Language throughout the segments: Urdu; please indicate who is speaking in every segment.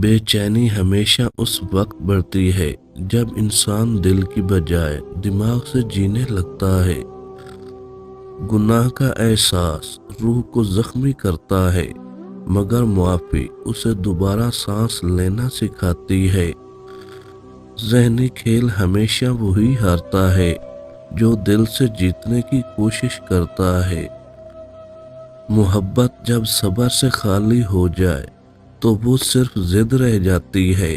Speaker 1: بے چینی ہمیشہ اس وقت بڑھتی ہے جب انسان دل کی بجائے دماغ سے جینے لگتا ہے۔ گناہ کا احساس روح کو زخمی کرتا ہے، مگر معافی اسے دوبارہ سانس لینا سکھاتی ہے۔ ذہنی کھیل ہمیشہ وہی ہارتا ہے جو دل سے جیتنے کی کوشش کرتا ہے۔ محبت جب صبر سے خالی ہو جائے تو وہ صرف ضد رہ جاتی ہے۔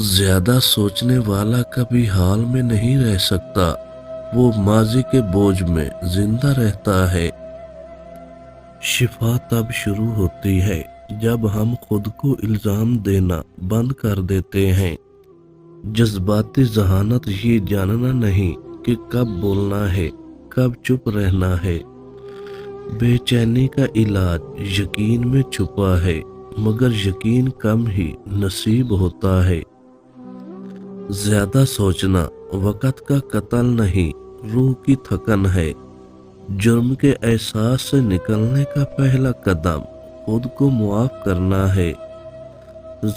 Speaker 1: زیادہ سوچنے والا کبھی حال میں نہیں رہ سکتا، وہ ماضی کے بوجھ میں زندہ رہتا ہے۔ شفا تب شروع ہوتی ہے جب ہم خود کو الزام دینا بند کر دیتے ہیں۔ جذباتی ذہانت یہ جاننا نہیں کہ کب بولنا ہے، کب چپ رہنا ہے۔ بے چینی کا علاج یقین میں چھپا ہے، مگر یقین کم ہی نصیب ہوتا ہے۔ زیادہ سوچنا وقت کا قتل نہیں، روح کی تھکن ہے۔ جرم کے احساس سے نکلنے کا پہلا قدم خود کو معاف کرنا ہے۔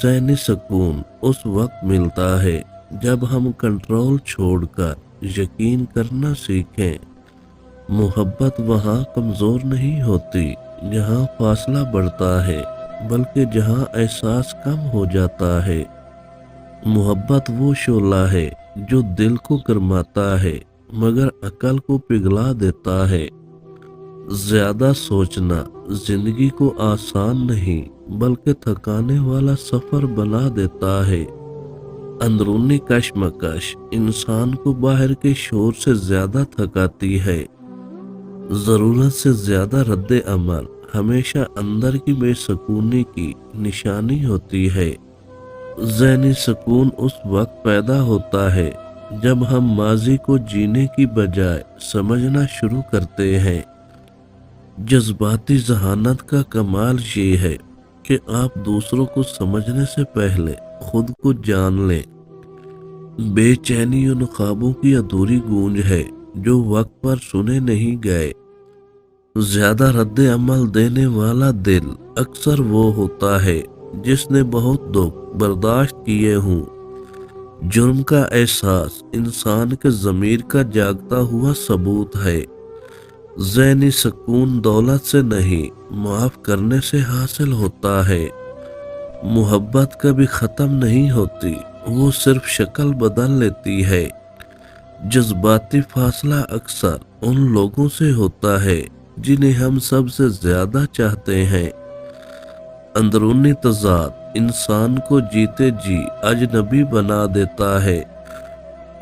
Speaker 1: ذہنی سکون اس وقت ملتا ہے جب ہم کنٹرول چھوڑ کر یقین کرنا سیکھیں۔ محبت وہاں کمزور نہیں ہوتی جہاں فاصلہ بڑھتا ہے، بلکہ جہاں احساس کم ہو جاتا ہے۔ محبت وہ شعلہ ہے جو دل کو گرماتا ہے مگر عقل کو پگھلا دیتا ہے۔ زیادہ سوچنا زندگی کو آسان نہیں بلکہ تھکانے والا سفر بنا دیتا ہے۔ اندرونی کشمکش انسان کو باہر کے شور سے زیادہ تھکاتی ہے۔ ضرورت سے زیادہ رد عمل ہمیشہ اندر کی بے سکونی کی نشانی ہوتی ہے۔ ذہنی سکون اس وقت پیدا ہوتا ہے جب ہم ماضی کو جینے کی بجائے سمجھنا شروع کرتے ہیں۔ جذباتی ذہانت کا کمال یہ ہے کہ آپ دوسروں کو سمجھنے سے پہلے خود کو جان لیں۔ بے چینی ان خوابوں کی ادھوری گونج ہے جو وقت پر سنے نہیں گئے۔ زیادہ رد عمل دینے والا دل اکثر وہ ہوتا ہے جس نے بہت دکھ برداشت کیے ہوں۔ جرم کا احساس انسان کے ضمیر کا جاگتا ہوا ثبوت ہے۔ ذہنی سکون دولت سے نہیں، معاف کرنے سے حاصل ہوتا ہے۔ محبت کبھی ختم نہیں ہوتی، وہ صرف شکل بدل لیتی ہے۔ جذباتی فاصلہ اکثر ان لوگوں سے ہوتا ہے جنہیں ہم سب سے زیادہ چاہتے ہیں۔ اندرونی تضاد انسان کو جیتے جی اجنبی بنا دیتا ہے۔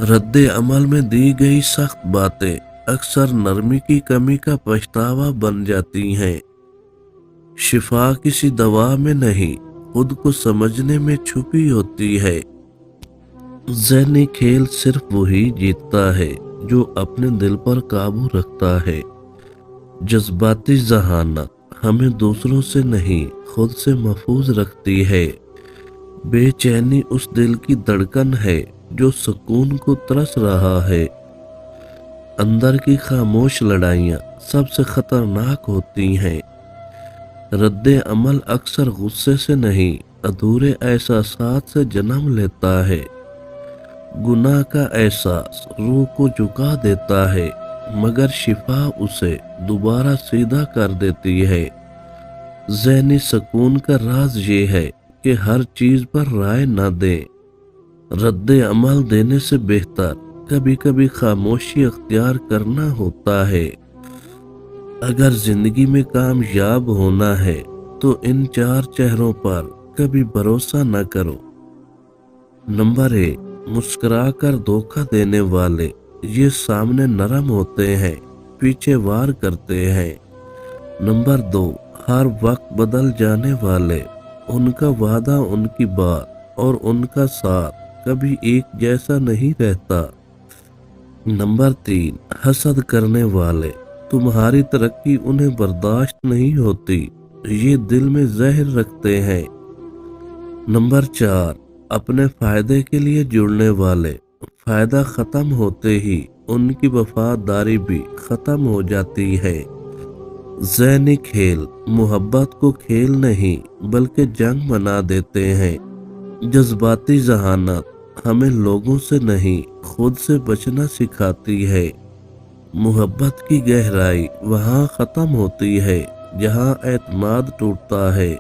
Speaker 1: رد عمل میں دی گئی سخت باتیں اکثر نرمی کی کمی کا پچھتاوا بن جاتی ہیں۔ شفا کسی دوا میں نہیں، خود کو سمجھنے میں چھپی ہوتی ہے۔ ذہنی کھیل صرف وہی جیتتا ہے جو اپنے دل پر قابو رکھتا ہے۔ جذباتی ذہانت ہمیں دوسروں سے نہیں، خود سے محفوظ رکھتی ہے۔ بے چینی اس دل کی دھڑکن ہے جو سکون کو ترس رہا ہے۔ اندر کی خاموش لڑائیاں سب سے خطرناک ہوتی ہیں۔ رد عمل اکثر غصے سے نہیں، ادھورے احساسات سے جنم لیتا ہے۔ گناہ کا احساس روح کو جھکا دیتا ہے، مگر شفا اسے دوبارہ سیدھا کر دیتی ہے۔ ذہنی سکون کا راز یہ ہے کہ ہر چیز پر رائے نہ دیں۔ رد عمل دینے سے بہتر کبھی کبھی خاموشی اختیار کرنا ہوتا ہے۔ اگر زندگی میں کامیاب ہونا ہے تو ان 4 چہروں پر کبھی بھروسہ نہ کرو۔ نمبر 1، مسکرا کر دھوکہ دینے والے، یہ سامنے نرم ہوتے ہیں، پیچھے وار کرتے ہیں۔ نمبر 2، ہر وقت بدل جانے والے، ان کا وعدہ، ان کی بات اور ان کا ساتھ کبھی ایک جیسا نہیں رہتا۔ نمبر 3، حسد کرنے والے، تمہاری ترقی انہیں برداشت نہیں ہوتی، یہ دل میں زہر رکھتے ہیں۔ نمبر 4، اپنے فائدے کے لیے جڑنے والے، فائدہ ختم ہوتے ہی ان کی وفاداری بھی ختم ہو جاتی ہے۔ ذہنی کھیل محبت کو کھیل نہیں بلکہ جنگ بنا دیتے ہیں۔ جذباتی ذہانت ہمیں لوگوں سے نہیں خود سے بچنا سکھاتی ہے۔ محبت کی گہرائی وہاں ختم ہوتی ہے جہاں اعتماد ٹوٹتا ہے۔